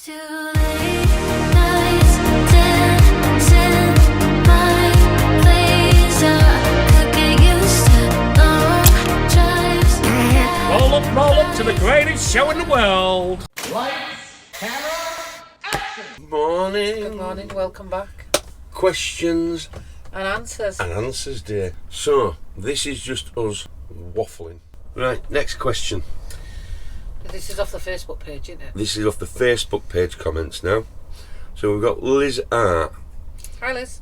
Too late nights dancing my place. I could get used to long drives. Roll up to the greatest show in the world. Lights, camera, action! Morning. Good morning, welcome back. Questions And answers. and answers, dear. So, this is just us waffling. Right, next question. This is off the Facebook page, isn't it? This is off the Facebook page comments now. So we've got Liz R. Hi, Liz.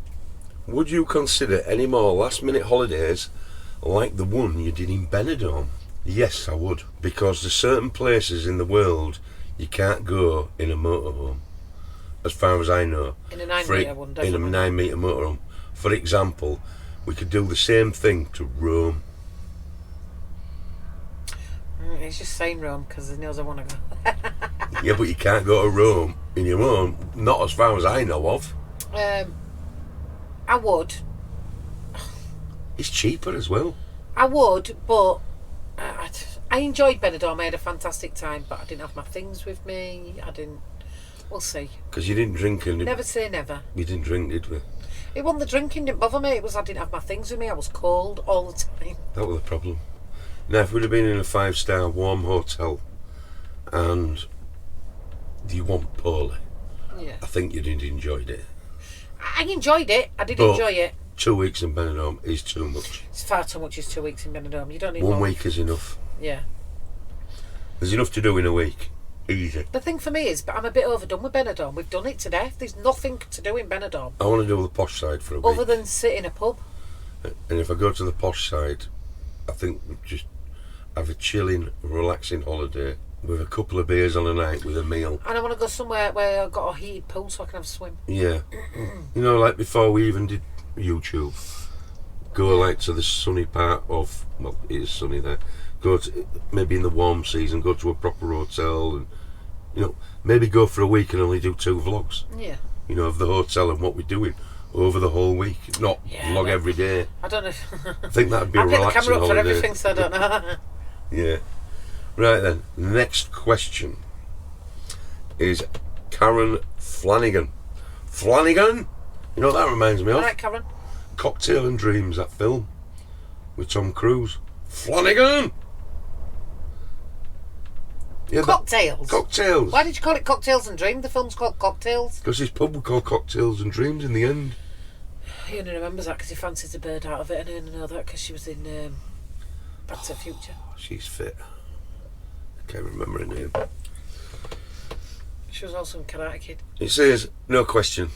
Would you consider any more last minute holidays like the one you did in Benidorm? Yes, I would. Because there's certain places in the world you can't go in a motorhome. As far as I know. In a 9 metre one, In a definitely. 9 metre motorhome. For example, we could do the same thing to Rome. He's just saying Rome because he knows I want to go. Yeah, but you can't go to Rome in your own, not as far as I know of. I would. It's cheaper as well. I would, but I enjoyed Benidorm. I had a fantastic time, but I didn't have my things with me. We'll see. Because you didn't drink and Never say never. we didn't drink, did we? It wasn't the drinking didn't bother me. It was I didn't have my things with me. I was cold all the time. That was the problem. Now, if we'd have been in a 5-star warm hotel and you want poorly, Yeah. I think you'd have enjoyed it. I enjoyed it. I did But enjoy it. 2 weeks in Benidorm is too much. It's far too much. It's 2 weeks in Benidorm. You don't need 1 more. week is enough. Yeah. There's enough to do in a week. Easy. The thing for me is, I'm a bit overdone with Benidorm. We've done it to death. There's nothing to do in Benidorm I want to do the posh side for a week. other than sit in a pub. And if I go to the posh side, I think we just have a chilling, relaxing holiday with a couple of beers on a night with a meal. And I want to go somewhere where I've got a heated pool so I can have a swim. Yeah. You know, like before we even did YouTube, go like to the sunny part of, well, it is sunny there, go to, maybe in the warm season, go to a proper hotel and, you know, maybe go for a week and only do 2 vlogs, Yeah. you know, of the hotel and what we're doing over the whole week, not vlog every day. I don't know if... I think that'd be I a pick the relaxing camera up for holiday. everything, so I don't know. Yeah. Right then, next question is Karen Flanagan. Flanagan? You know what that reminds me of? Alright, Karen. Cocktail and Dreams, that film with Tom Cruise. Flanagan! Yeah, Cocktails? Cocktails. Why did you call it Cocktails and Dream? The film's called Cocktails. Because his pub was called Cocktails and Dreams in the end. He only remembers that because he fancies a bird out of it, and I only know that because she was in Back to the Future. She's fit. I can't remember her name. She was also in Karate Kid. It says, no question.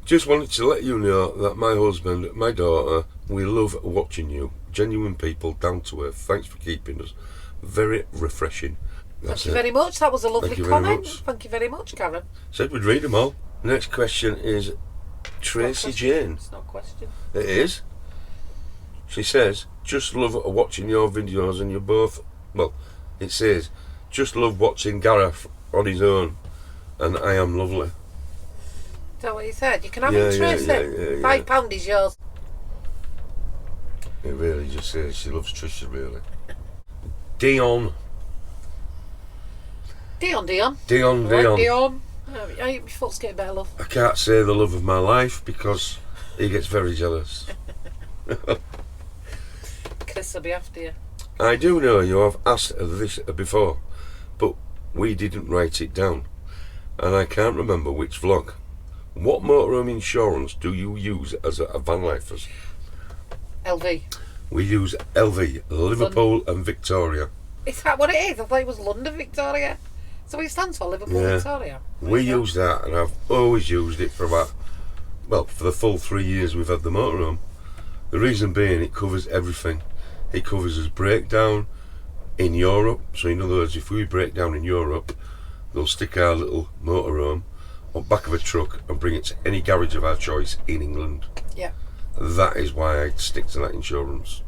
Just wanted to let you know that my husband, my daughter, we love watching you. Genuine people, down to earth. Thanks for keeping us. Very refreshing. Thank you very much. That was a lovely Thank you very comment. much. Thank you very much, Karen. Said we'd read them all. Next question is Tracy Jane. It's not a question. It is. She says, just love watching your videos and you're both, well, it says, just love watching Gareth on his own and I am lovely. Is that what you said? You can have Yeah, it, yeah, Tracy. yeah, yeah. £5 is yours. It really just says she loves Trisha, really. Dion. Dion. Dion. Your foot's getting better, love. I can't say the love of my life because he gets very jealous. Chris will be after you. I do know you have asked this before, but we didn't write it down, and I can't remember which vlog. What motorhome insurance do you use as a VANLIFers? LV. We use LV, Liverpool and Victoria. Is that what it is? I thought it was London Victoria. So it stands for Liverpool Yeah. Victoria. We use that, and I've always used it for about, well, for the full 3 years we've had the motorhome. The reason being, it covers everything. It covers us breakdown in Europe. So in other words, if we break down in Europe, they'll stick our little motorhome on the back of a truck and bring it to any garage of our choice in England. Yeah. That is why I stick to that insurance.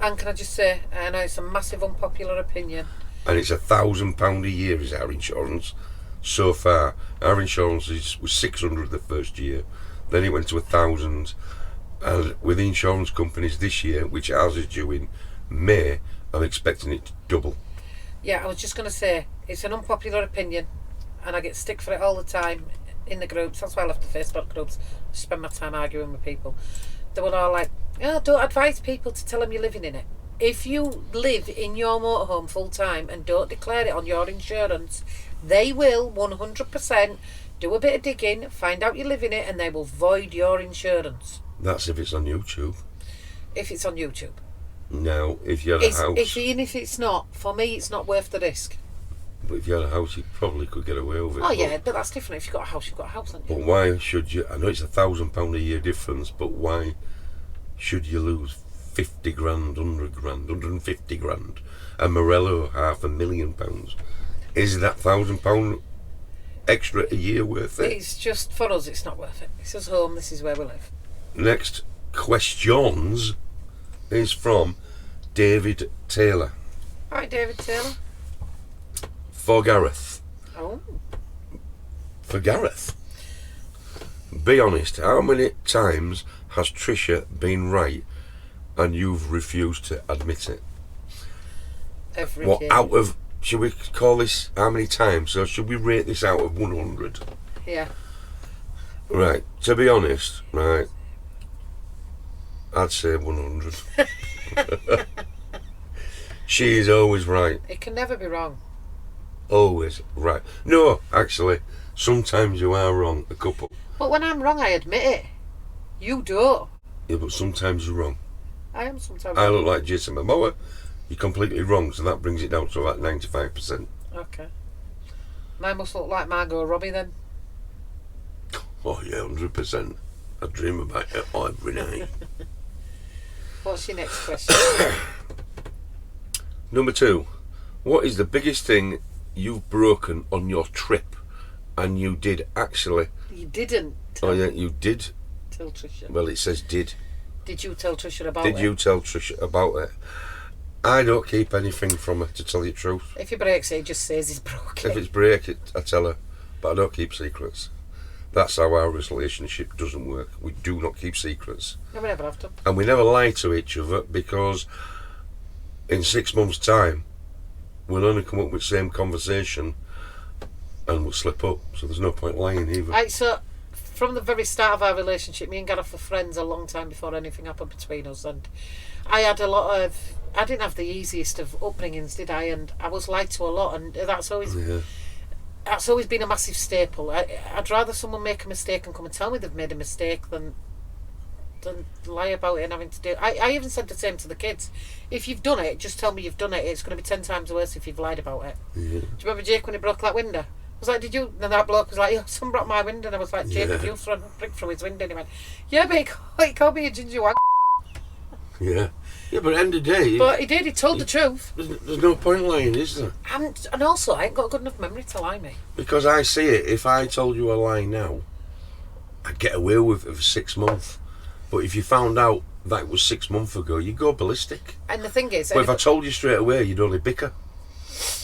And can I just say, I know it's a massive unpopular opinion. And it's £1,000 a year is our insurance. So far, our insurance was 600 the first year. Then it went to 1,000. And with the insurance companies this year, which ours is due in May, I'm expecting it to double. Yeah, I was just going to say, it's an unpopular opinion. and I get stick for it all the time in the groups. That's why I left the Facebook groups. I spend my time arguing with people. They were all like, "Oh, don't advise people to tell them you're living in it. If you live in your motorhome full time and don't declare it on your insurance, they will 100% do a bit of digging, find out you live in it, and they will void your insurance." That's if it's on YouTube. If it's on YouTube. Now, if you had a house, Even if it's not, for me, it's not worth the risk. but if you had a house, you probably could get away with it. Oh yeah, but that's different. If you've got a house, you've got a house, haven't you? But why should you? I know it's £1,000 a year difference, but why should you lose 50 grand, 100 grand, 150 grand, and Morello £500,000? Is that £1,000 extra a year worth it? It's just, for us, it's not worth it. This is home, this is where we live. Next questions is from David Taylor. Hi, David Taylor. For Gareth. Oh. For Gareth. Be honest, how many times has Trisha been right and you've refused to admit it? Every What, day. out of, should we call this how many times? So should we rate this out of 100? Yeah. Right, to be honest, right, I'd say 100. She is always right. It can never be wrong. Always right. No, actually, sometimes you are wrong, a couple. But when I'm wrong, I admit it. You don't. Yeah, but sometimes you're wrong. I am sometimes I wrong. look like Jason Momoa. You're completely wrong, so that brings it down to about 95%. Okay. And I must look like Margot Robbie then. Oh yeah, 100%. I dream about it every night. What's your next question? Number 2. What is the biggest thing you've broken on your trip? And you did actually. You didn't Oh yeah, you did. tell Trisha. Well, it says did. Did you tell Trisha about Did it? you tell Trisha about it? I don't keep anything from her, to tell you the truth. If he breaks it, he just says he's broken. If it's break, I tell her. But I don't keep secrets. That's how our relationship doesn't work. We do not keep secrets. No, we never have to. And we never lie to each other, because in 6 months' time, we'll only come up with the same conversation and we'll slip up. So there's no point lying either. Right, so from the very start of our relationship, me and Gareth were friends a long time before anything happened between us, and I didn't have the easiest of upbringings, did I? And I was lied to a lot, and that's always been a massive staple. I'd rather someone make a mistake and come and tell me they've made a mistake than lie about it and having to do it. I even said the same to the kids. If you've done it, just tell me you've done it. It's going to be 10 times worse if you've lied about it. Yeah. Do you remember Jake when he broke that window? I was like, did you? And that bloke was like, yeah, someone broke my window. And I was like, Jake, have you thrown a brick through his window? And he went, yeah, but he called me a ginger wag. Yeah. Yeah, but at the end of the day... But he did, he told the truth. There's no point lying, is there? And also, I ain't got a good enough memory to lie me. Because I see it. If I told you a lie now, I'd get away with it for 6 months. But if you found out that it was 6 months ago, you'd go ballistic. And the thing is... But if I told you straight away, you'd only bicker.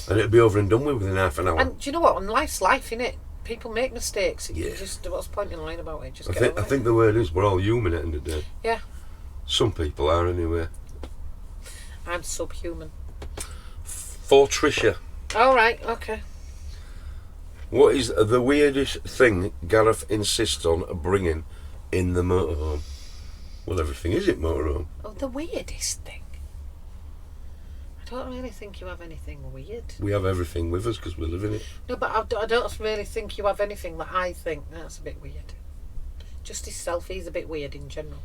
And it'd be over and done with within half an hour. And do you know what? And life's life, innit? People make mistakes. Yeah. Just, what's the point in lying about it? Just I get think, over I it. think the word is we're all human at the end of the day. Yeah. Some people are anyway. I'm subhuman. For Trisha, All right, okay. what is the weirdest thing Gareth insists on bringing in the motorhome? Well, everything is in motorhome. Oh, the weirdest thing. I don't really think you have anything weird. We have everything with us because we live in it. No, but I don't really think you have anything that I think that's a bit weird. Just his selfie's a bit weird in general.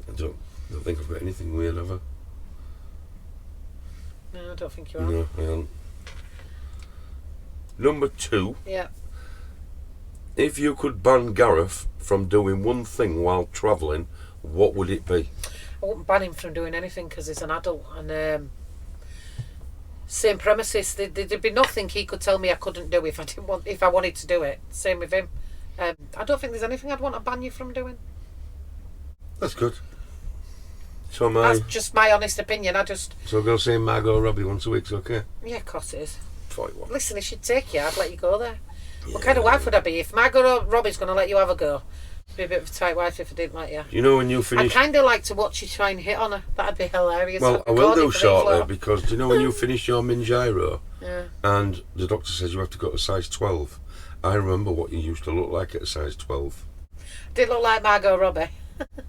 I don't think I've got anything weird, have I? No, I don't think you have. No, I haven't. Number 2. Yeah. If you could ban Gareth from doing one thing while travelling, what would it be? I wouldn't ban him from doing anything because he's an adult, and same premises. There'd be nothing he could tell me I couldn't do if I wanted to do it. Same with him. I don't think there's anything I'd want to ban you from doing. That's good. So That's just my honest opinion. So go see Margot Robbie once a week's okay? Yeah, of course it is. 41. Listen, if she'd take you, I'd let you go there. What kind of wife would I be if Margot Robbie's going to let you have a go? Be a bit of a tight wife if I didn't like you. You know when you I'd finish... kind of like to watch you try and hit on her. That'd be hilarious. Well, I'd I will record it do for shortly, Inflow. because do you know when you finish your Mingyro Yeah. and the doctor says you have to go to size 12, I remember what you used to look like at a size 12. Did look like Margot Robbie.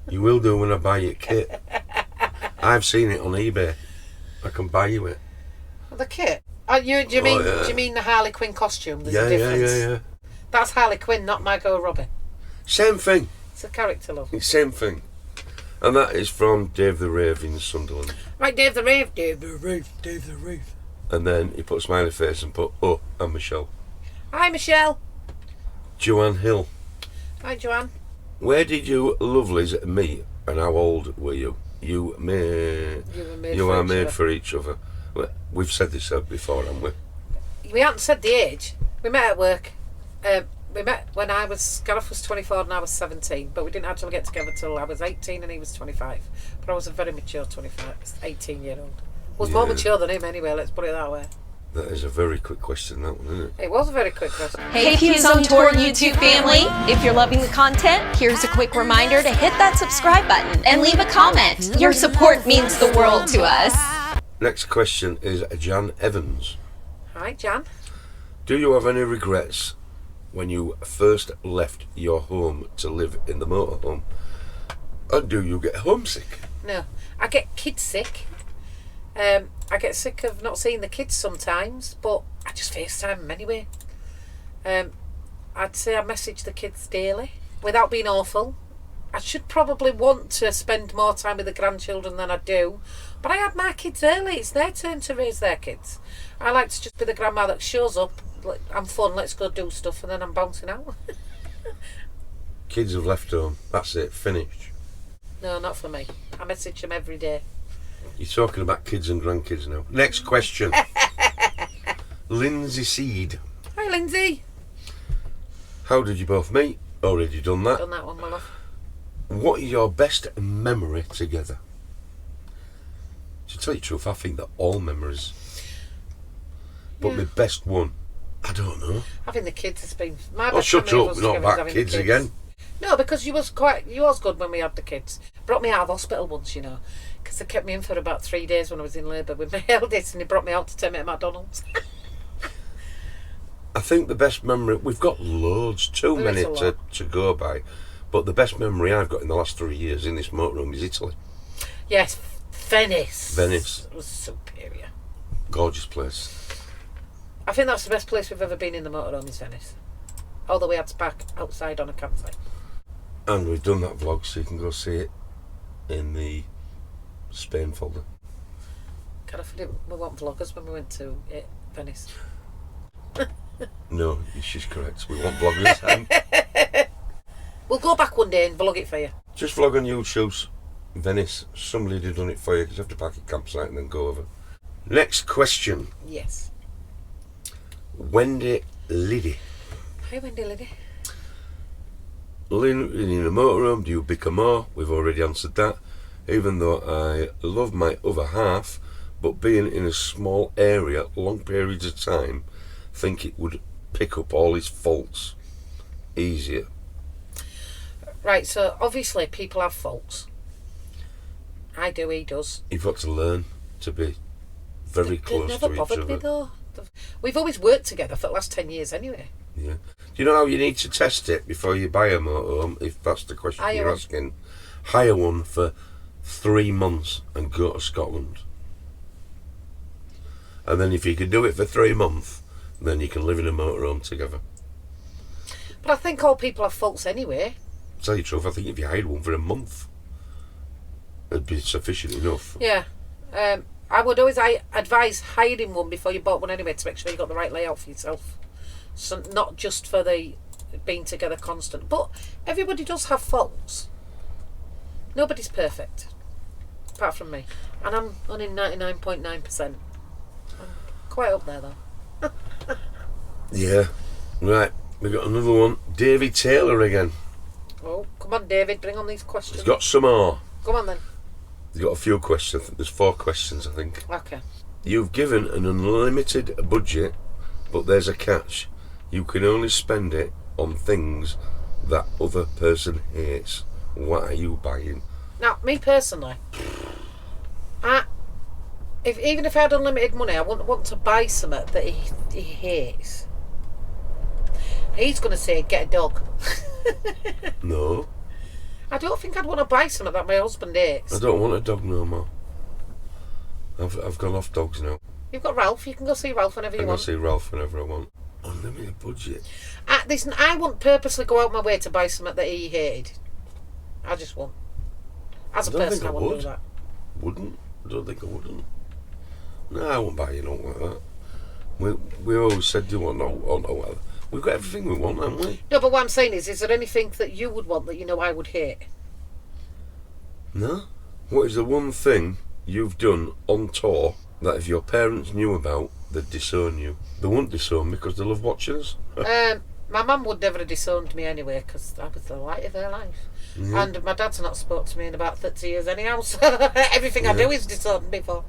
You will do when I buy you kit. I've seen it on eBay. I can buy you it. The kit. Do you mean yeah. do you mean the Harley Quinn costume? There's Yeah, a difference. yeah. That's Harley Quinn, not Margot Robbie. Same thing. It's a character, love. Same thing. And that is from Dave the Rave in Sunderland. Right, Dave the Rave. Dave the Rave. Dave the Rave. And then he put a smiley face and put, oh, and Michelle. Hi, Michelle. Joanne Hill. Hi, Joanne. Where did you lovelies meet and how old were you? You are made for each other. Well, we've said this before, haven't we? We haven't said the age. We met at work. We met when Gareth was 24 and I was 17, but we didn't actually get together till I was 18 and he was 25. But I was a very mature 18-year-old. Was more Yeah. mature than him anyway, let's put it that way. That is a very quick question, that one, isn't it? It was a very quick question. Hey Fuse on Tour YouTube family! If you're loving the content, here's a quick reminder to hit that subscribe button and leave a comment. Your support means the world to us. Next question is Jan Evans. Hi, Jan. Do you have any regrets when you first left your home to live in the motorhome? And do you get homesick? No, I get kids sick. I get sick of not seeing the kids sometimes, but I just FaceTime them anyway. I'd say I message the kids daily without being awful. I should probably want to spend more time with the grandchildren than I do, but I had my kids early. It's their turn to raise their kids. I like to just be the grandma that shows up, like, I'm fun, let's go do stuff, and then I'm bouncing out. Kids have left home. That's it. Finished. No, not for me. I message them every day. You're talking about kids and grandkids now. Next question. Lindsay Seed. Hi, Lindsay. How did you both meet? Already done that. Done that one, my love. What is your best memory together? To tell you the truth, I think they're all memories. But my best one, I don't know. I think the kids has been my Oh, best shut memory of up, us not together is about having kids the again. No, because you was good when we had the kids. Brought me out of hospital once, you know, because they kept me in for about 3 days when I was in labour with my eldest, and they brought me out to take me to McDonald's. I think the best memory, we've got loads, too There many is a lot. to go by. But the best memory I've got in the last 3 years in this motorhome is Italy. Yes, Venice. Venice. It was superior. Gorgeous place. I think that's the best place we've ever been in the motorhome is Venice. Although we had to park outside on a campsite. And we've done that vlog, so you can go see it in the Spain folder. We weren't vloggers when we went to Venice. No, she's correct. We want vloggers. We'll go back one day and vlog it for you. Just vlog on YouTube, Venice. Somebody did done it for you because you have to park at campsite and then go over. Next question. Yes. Wendy Liddy. Hi, Wendy Liddy. Living in a motorhome, do you bicker more? We've already answered that. Even though I love my other half, but being in a small area, long periods of time, think it would pick up all his faults easier. Right, so obviously people have faults. I do, he does. You've got to learn to be very close They've never to each bothered me other. though. We've always worked together for the last 10 years anyway. Yeah. Do you know how you need to test it before you buy a motorhome, if that's the question Hire you're one. asking? Hire one for 3 months and go to Scotland. And then if you can do it for 3 months, then you can live in a motorhome together. But I think all people have faults anyway. To tell you the truth, I think if you hired one for a month, it'd be sufficient enough. Yeah. I would always advise hiring one before you bought one anyway to make sure you got the right layout for yourself. So not just for the being together constant. But everybody does have faults. Nobody's perfect. Apart from me. And I'm only 99.9%. I'm quite up there though. Yeah. Right, we've got another one. Davy Taylor again. Oh, come on David, bring on these questions. He's got some more. Come on then. He's got a few questions. I think there's 4 questions, I think. Okay. You've given an unlimited budget, but there's a catch. You can only spend it on things that other person hates, what are you buying? Now, me personally, even if I had unlimited money, I wouldn't want to buy something that he hates. He's going to say, get a dog. No, I don't think I'd want to buy something that my husband hates. I don't want a dog no more. I've gone off dogs now. You've got Ralph. You can go see Ralph whenever I you can want. see Ralph whenever I want. Unlimited budget. Listen, I wouldn't purposely go out my way to buy something that he hated. I just won't. As a I don't person, think I I wouldn't would. do that. Wouldn't? I don't think I wouldn't. No, I won't buy you nothing like that. We always said, well, we've got everything we want, haven't we? No, but what I'm saying is there anything that you would want that you know I would hate? No. What is the one thing you've done on tour that if your parents knew about, they'd disown you? They wouldn't disown me because they love watching us. My mum would never have disowned me anyway because I was the light of their life. Yeah. And my dad's not spoke to me in about 30 years anyhow, so everything I do is disowned me for.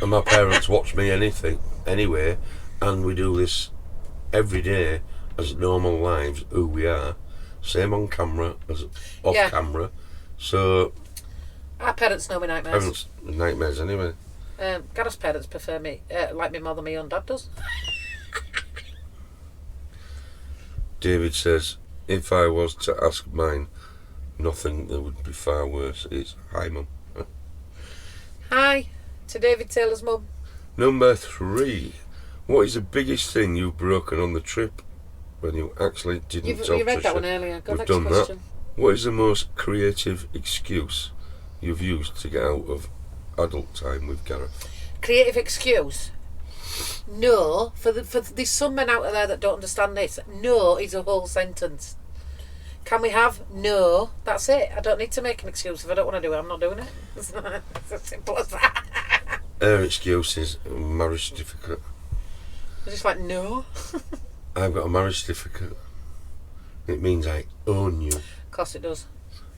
And my parents watch me anyway, and we do this every day as normal lives, who we are. Same on camera as off camera. So Our parents know my nightmares. parents nightmares anyway. Gareth's parents prefer me, like me more than my own dad does. David says, if I was to ask mine, nothing that would be far worse. It's hi mum. Hi, to David Taylor's mum. Number 3. What is the biggest thing you've broken on the trip when you actually didn't tell You read that Trisha? one earlier. Go We've next done question. that. What is the most creative excuse you've used to get out of adult time with Gareth? Creative excuse? No. There's some men out there that don't understand this. No is a whole sentence. Can we have no? That's it. I don't need to make an excuse. If I don't want to do it, I'm not doing it. It's as simple as that. Her excuse is marriage certificate. I'm just like, no. I've got a marriage certificate. It means I own you. Of course it does.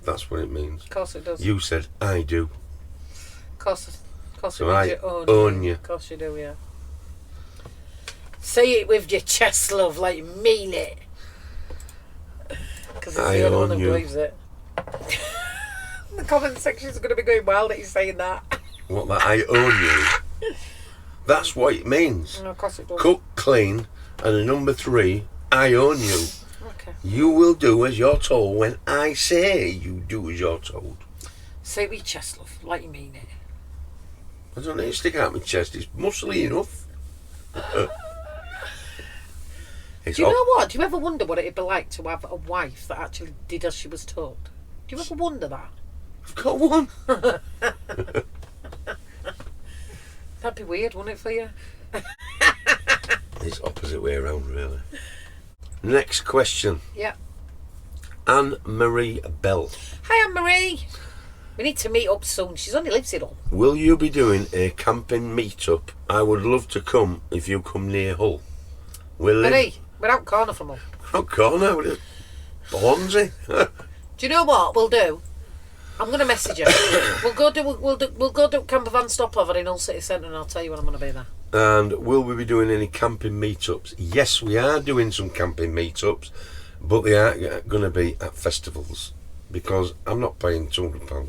That's what it means. Of course it does. You said I do. Of course So it I means you own you. Of course you do, yeah. Say it with your chest, love, like you mean it. Because it's I the only one own who you. believes it. The comment section's going to be going wild that he's saying that. What, that I own you? That's what it means. No, of course it does. Cook, clean, and a number 3, I own you. Okay. You will do as you're told when I say you do as you're told. Say it with your chest, love, like you mean it. I don't need to stick out my chest, it's muscly enough. It's Do you hot. know what? Do you ever wonder what it'd be like to have a wife that actually did as she was told? Do you ever wonder that? I've got one. That'd be weird, wouldn't it, for you? It's opposite way around, really. Next question. Yeah. Anne-Marie Bell. Hi, Anne-Marie. We need to meet up soon. She's only lives in Hull. Will you be doing a camping meet-up? I would love to come if you come near Hull. We're Marie, we're out corner from Hull. out corner with Hornsey. Do you know what we'll do? I'm going to message her. We'll go do camper van stopover in Hull City Centre, and I'll tell you when I'm going to be there. And will we be doing any camping meetups? Yes, we are doing some camping meetups, but they are going to be at festivals because I'm not paying £200.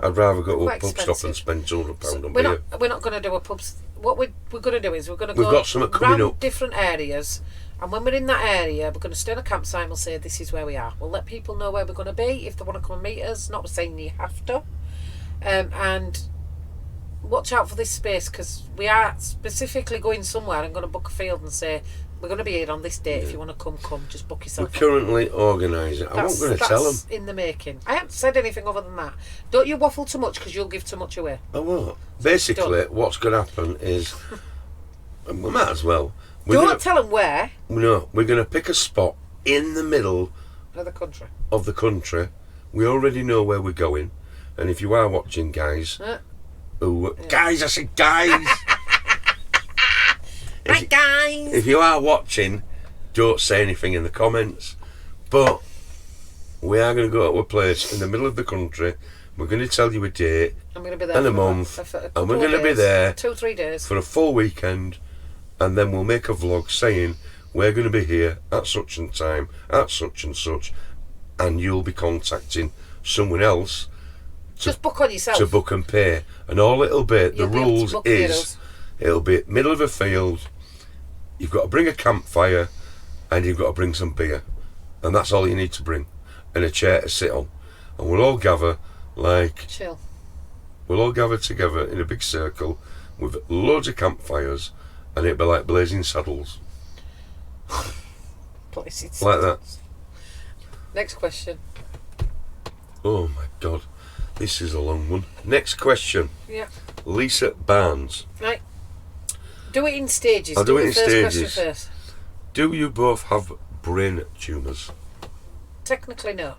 I'd rather go to a Quite pub stop and expensive. spend £200 on We're beer. not going to do a pub. What we're going to do is we're going to We've go got something coming round up. different areas, and when we're in that area, we're going to stay on a campsite and we'll say this is where we are. We'll let people know where we're going to be if they want to come and meet us. Not saying you have to. And watch out for this space because we are specifically going somewhere. I'm going to book a field and say we're going to be here on this date. If you want to come, just book We're yourself. currently organising. I wasn't going to tell them. That's in the making. I haven't said anything other than that. Don't you waffle too much because you'll give too much away. I won't. Basically, what's going to happen is, we might as well. Don't tell them where. No, we're going to pick a spot in the middle Of the country. of the country. We already know where we're going. And if you are watching, guys, guys, I said guys. Right, guys. If you are watching, don't say anything in the comments. But we are going to go to a place in the middle of the country. We're going to tell you a date I'm going to be there and a for month, for a and couple we're of going to be days. there 2-3 days. for a full weekend, and then we'll make a vlog saying we're going to be here at such and time, at such and such, and you'll be contacting someone else Just book on yourself. to book and pay. And all it'll be, You'll the be able to rules book is, heroes. it'll be middle of a field, you've got to bring a campfire, and you've got to bring some beer. And that's all you need to bring. And a chair to sit on. And we'll all gather, Chill. we'll all gather together in a big circle with loads of campfires, and it'll be like Blazing Saddles. Places. Like that. Next question. Oh my God, this is a long one. Next question. Yeah. Lisa Barnes. Right. Do it in stages. I'll do it the in first stages. question first. Do you both have brain tumours? Technically, no.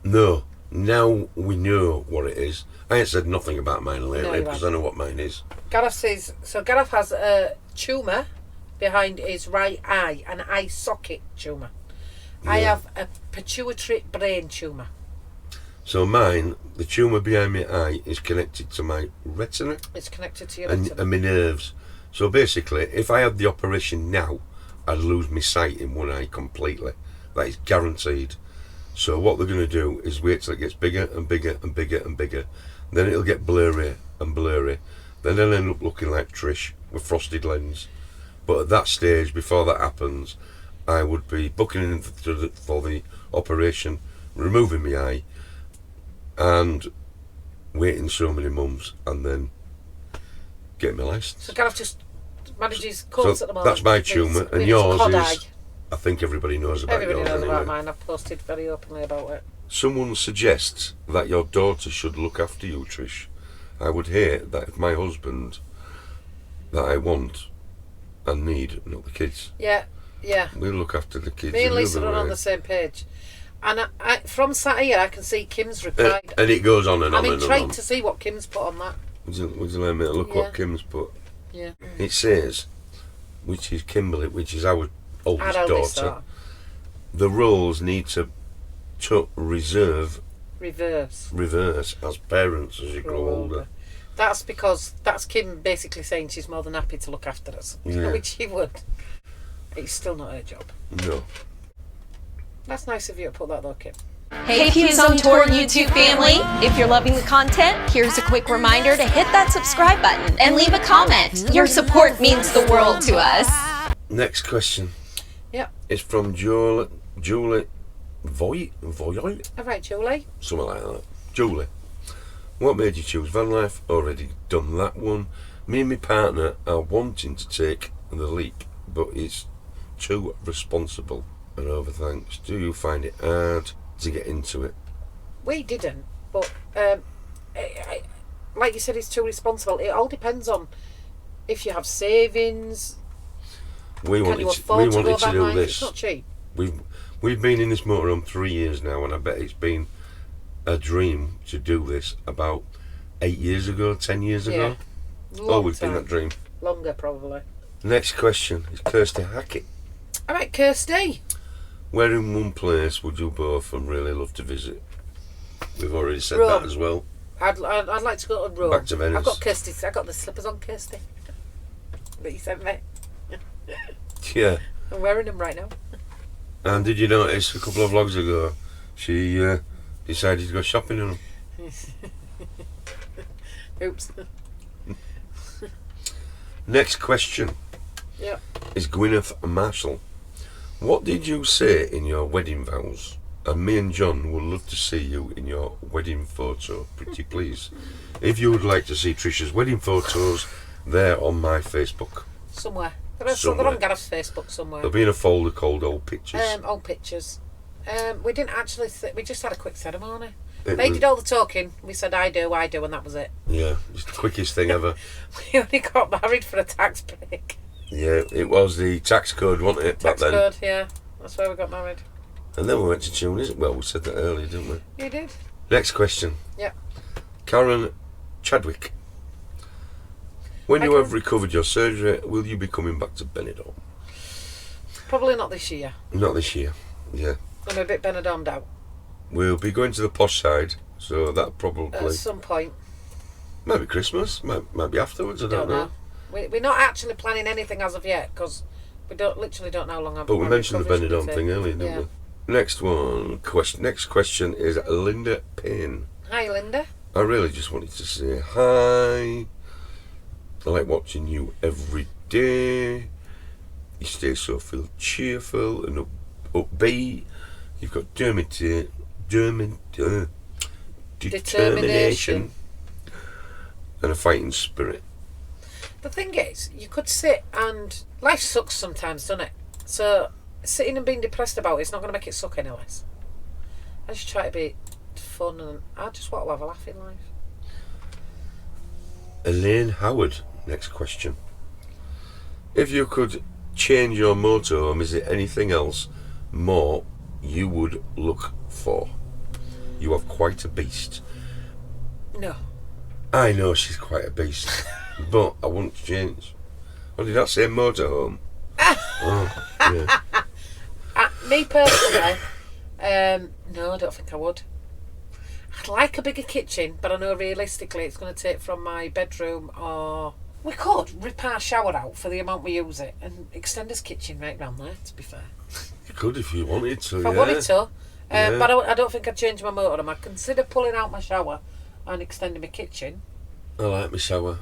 No. Now we know what it is. I ain't said nothing about mine No, lately you because I know what mine is. Gareth says, so Gareth has a tumour behind his right eye, an eye socket tumour. I Yeah. have a pituitary brain tumour. So mine, the tumour behind my eye is connected to my retina It's connected to your and retina. my nerves. So basically, if I had the operation now, I'd lose my sight in one eye completely. That is guaranteed. So what they're going to do is wait till it gets bigger and bigger and bigger and bigger. Then it'll get blurry and blurry. Then I'll end up looking like Trish with frosted lens. But at that stage, before that happens, I would be booking in for the operation, removing my eye, and waiting so many months, and then getting my licence. So Gareth just manages courts So at the moment. that's my with- tumour, with and his yours cod is. eye. I think everybody knows about Everybody yours knows anyway. about mine. I've posted very openly about it. Someone suggests that your daughter should look after you, Trish. I would hate that if my husband, that I want and need, not the kids, Yeah, yeah. we'll look after the kids. Me and in Lisa another are on way. the same page. And I, from sat here, I can see Kim's replied. And it goes on and I'm on and on. intrigued to see what Kim's put on that. Would you let me look Yeah. what Kim's put? Yeah. It says, which is Kimberly, which is our oldest Our eldest daughter, daughter. the roles need to reverse as parents as you grow older. That's because that's Kim basically saying she's more than happy to look after us, Yeah. which she would. It's still not her job. No. That's nice of you to put that though, Kim. Hey Fuse on Tour YouTube family, if you're loving the content, here's a quick reminder to hit that subscribe button and leave a comment. Your support means the world to us. Next question. Yep. It's from Julie Voigt? All right, Julie. Something like that. Julie. What made you choose VanLife? Already done that one. Me and my partner are wanting to take the leap, but it's too responsible and overthinks. Do you find it hard to get into it? We didn't, but like you said, it's too responsible. It all depends on if you have savings. We Can you wanted afford to go to van do life? this. It's not cheap. We've been in this motorhome 3 years now, and I bet it's been a dream to do this about 8 years ago, 10 years ago. Long Always been time. that dream. Longer, probably. Next question is Kirsty Hackett. All right, Kirsty. Where in one place would you both and really love to visit? We've already said Rome. that as well. I'd like to go to Rome. Back to Venice. I've got Kirsty. I got the slippers on, Kirsty. That you sent me. Yeah. I'm wearing them right now. And did you notice a couple of vlogs ago, she decided to go shopping in them? Oops. Next question Yeah. is Gwyneth Marshall. What did you say in your wedding vows? And me and John would love to see you in your wedding photo, pretty please. If you would like to see Trisha's wedding photos, they're on my Facebook. Somewhere. They're Somewhere. on Gareth's Facebook somewhere. They'll be in a folder called Old Pictures. Old pictures. We didn't actually. We just had a quick ceremony. It They was- did all the talking. We said, I do, and that was it. Yeah, it's the quickest thing ever. We only got married for a tax break. Yeah, it was the tax code, wasn't it, Tax back then? code, yeah. That's where we got married. And then we went to Tunis. Well, we said that earlier, didn't we? You did? Next question. Yeah. Karen Chadwick. When Hi, you Karen. have recovered your surgery, will you be coming back to Benidorm? Probably not this year. Not this year. Yeah. I'm a bit Benidormed out. We'll be going to the posh side, so that probably At some point. might be Christmas, might be afterwards. I don't know. We're not actually planning anything as of yet because We literally don't know how long I'm. But we mentioned the recovery should Benidorm thing take. earlier, didn't Yeah. we? Next one. Next question is Linda Payne. Hi, Linda. I really just wanted to say hi. I like watching you every day. You stay so cheerful and upbeat. You've got determination and a fighting spirit. The thing is, you could sit and life sucks sometimes, doesn't it? So sitting and being depressed about it's not going to make it suck any less. I just try to be fun, and I just want to have a laugh in life. Elaine Howard, next question. If you could change your motorhome, is there anything else more you would look for? You have quite a beast. No. I know she's quite a beast, but I wouldn't change. Oh, did that say motorhome? Oh, yeah. Me personally, no, I don't think I would. I'd like a bigger kitchen, but I know realistically it's going to take from my bedroom, or we could rip our shower out for the amount we use it and extend this kitchen right round there, to be fair. You could if you wanted to, If yeah. I wanted to, Yeah. but I don't think I'd change my motorhome. I'd consider pulling out my shower and extending my kitchen. I like my shower.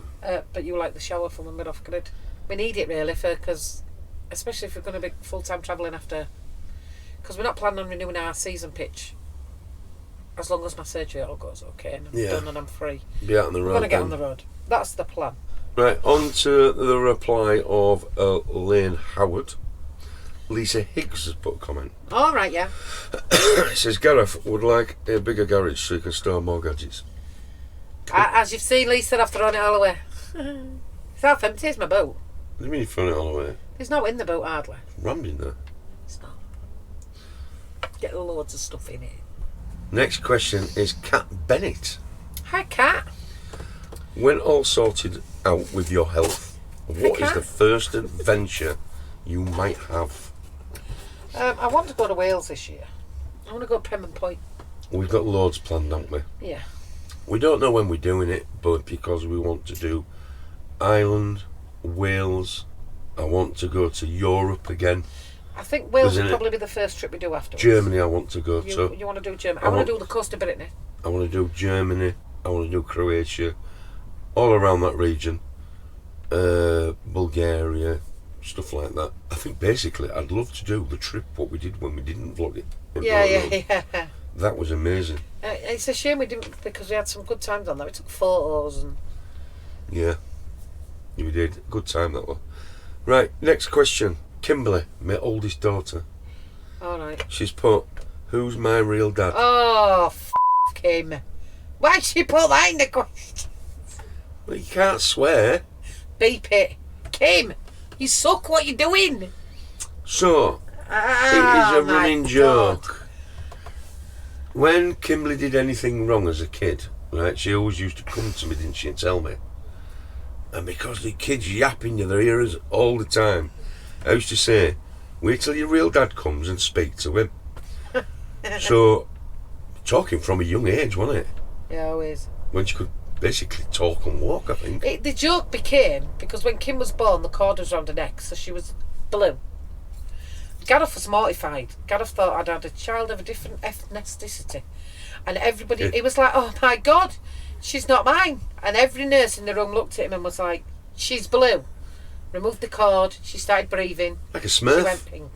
But you like the shower from a mid-off grid. We need it really, because especially if we're going to be full-time travelling after, because we're not planning on renewing our season pitch as long as my surgery all goes okay and I'm done and I'm free. Be out on the road. We're going to get then. on the road. That's the plan. Right, on to the reply of Elaine Howard. Lisa Higgs has put a comment. All right, yeah. It says, Gareth would like a bigger garage so you can store more gadgets. As you've seen, Lisa, I've thrown it all away. It's half empty, it's my boat. What do you mean you've thrown it all away? There's no in the boat, hardly. It's rammed in there. It's not. Get loads of stuff in it. Next question is Kat Bennett. Hi, Kat. When all sorted out with your health, what is Kat. the first adventure you might have? I want to go to Wales this year. I want to go Pem and Point. We've got loads planned, haven't we? Yeah. We don't know when we're doing it, but because we want to do Ireland, Wales, I want to go to Europe again. I think Wales Isn't will it? probably be the first trip we do afterwards. Germany I want to go to. You want to do Germany? I I want want- to do the coast of Brittany. I want to do Germany, I want to do Croatia, all around that region. Bulgaria, stuff like that. I think basically I'd love to do the trip what we did when we didn't vlog it. in Motorhome. Yeah. That was amazing. It's a shame we didn't, because we had some good times on that. We took photos and Yeah, you did. Good time that one. Right, next question. Kimberly, my oldest daughter. all right. She's put, who's my real dad? Oh, him. Why'd she put that in the question? Well, you can't swear. Beep it. Kim, you suck. What you doing? So, it Ah, is a my running God. joke. When Kimberly did anything wrong as a kid, right, she always used to come to me, didn't she, and tell me. And because the kids yapping in their ears all the time, I used to say, wait till your real dad comes and speak to him. So, talking from a young age, wasn't it? Yeah, always. When she could basically talk and walk, I think. The joke became, because when Kim was born, the cord was round her neck, so she was blue. Gareth was mortified. Gareth thought I'd had a child of a different ethnicity. And everybody, Yeah. it was like, oh my God, she's not mine. And every nurse in the room looked at him and was like, she's blue. Removed the cord, she started breathing, Like a she Smurf. went pink.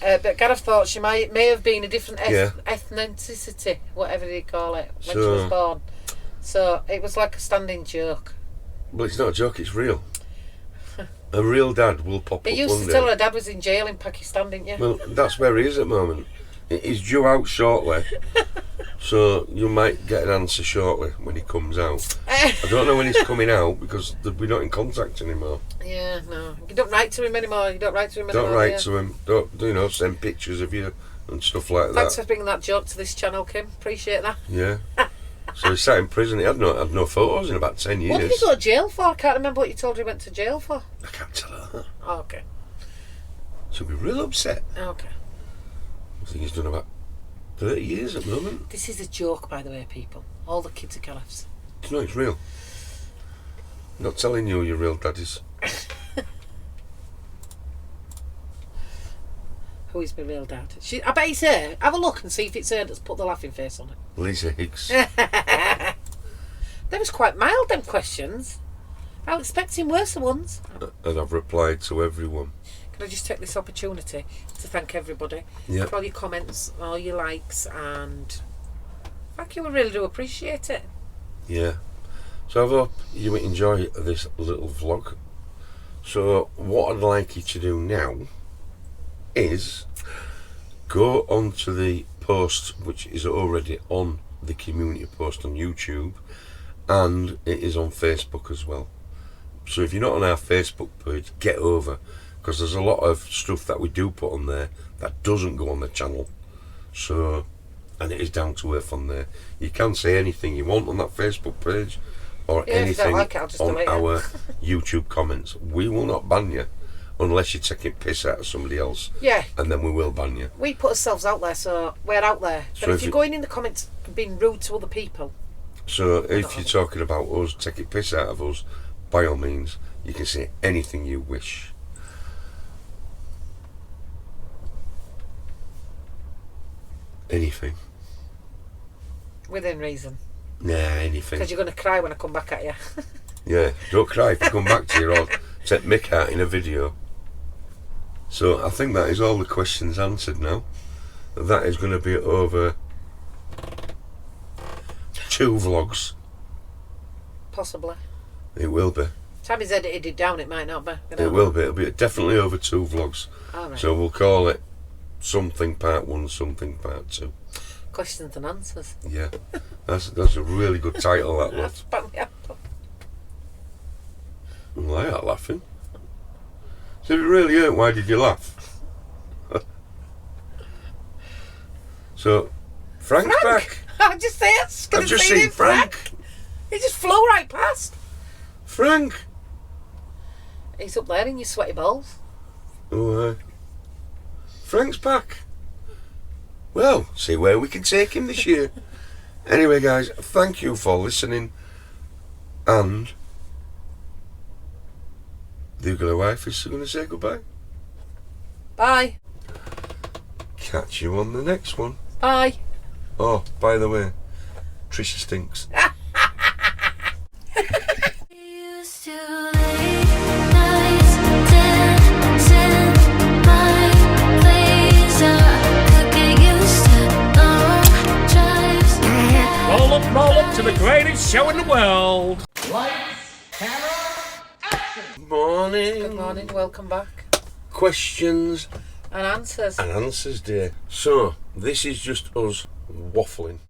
But Gareth thought she may have been a different Yeah. ethnicity, whatever they call it, when she So- was born. So it was like a standing joke. But it's not a joke, it's real. A real dad will pop But up you used one to day. tell her dad was in jail in Pakistan, didn't you? Well, that's where he is at the moment. He's due out shortly, so you might get an answer shortly when he comes out. I don't know when he's coming out because we're not in contact anymore. Yeah, no. You don't write to him anymore. Don't write to him. Don't send pictures of you and stuff like Thanks that. for bringing that joke to this channel, Kim. Appreciate that. Yeah. So he sat in prison. He had no photos in about 10 years. What did he go to jail for? I can't remember what you told her he went to jail for. I can't tell her that. Oh, okay. She'll be real upset. Okay. I think he's done about 30 years at the moment. This is a joke, by the way, people. All the kids are Gareth's. No, it's real. I'm not telling you who your real dad is. Who is my real dad? I bet it's her. Have a look and see if it's her that's put the laughing face on it. Lisa Higgs. They was quite mild, them questions. I was expecting worse ones. And I've replied to everyone. Can I just take this opportunity to thank everybody Yeah. for all your comments, all your likes, and thank you. I really do appreciate it. Yeah. So I hope you enjoy this little vlog. So what I'd like you to do now is go onto the post, which is already on the community post on YouTube, and it is on Facebook as well. So if you're not on our Facebook page, get over, because there's a lot of stuff that we do put on there that doesn't go on the channel. So, and it is down to earth on there. You can say anything you want on that Facebook page, or Yeah, if you don't anything like it, I'll just on delete it. our YouTube comments. We will not ban you unless you're taking piss out of somebody else, Yeah, and then we will ban you. we put ourselves out there, so we're out there. But So if if you're you- going in the comments and being rude to other people, So if you're talking about us taking piss out of us, by all means, you can say anything you wish. Anything. within reason, Nah, anything. because you're going to cry when I come back at you. Yeah, don't cry if you come back to your own. Take Mick out in a video. So I think that is all the questions answered now. That is going to be over 2 vlogs. Possibly. It will be. Tammy's edited it down, it might not be. It will be. It'll be definitely over 2 vlogs. Alright. So we'll call it something part 1, something part 2. Questions and answers. Yeah, that's a really good title, that love. Back me up. Well, I ain't laughing. So if it really hurt, why did you laugh? So, Frank's back. I just say it. I've just seen Frank. He just flew right past. Frank. He's up there in your sweaty balls. Oh, Frank's back. Well, see where we can take him this year. Anyway, guys, thank you for listening. And the ugly wife is going to say goodbye. Bye. Catch you on the next one. Bye. Oh, by the way, Trisha stinks. Used to late nights dancing my place. I could get used to long drives. Roll up to the greatest show in the world. Lights, camera, action! Morning. Good morning. Welcome back. Questions And answers. and answers day. So, this is just us waffling.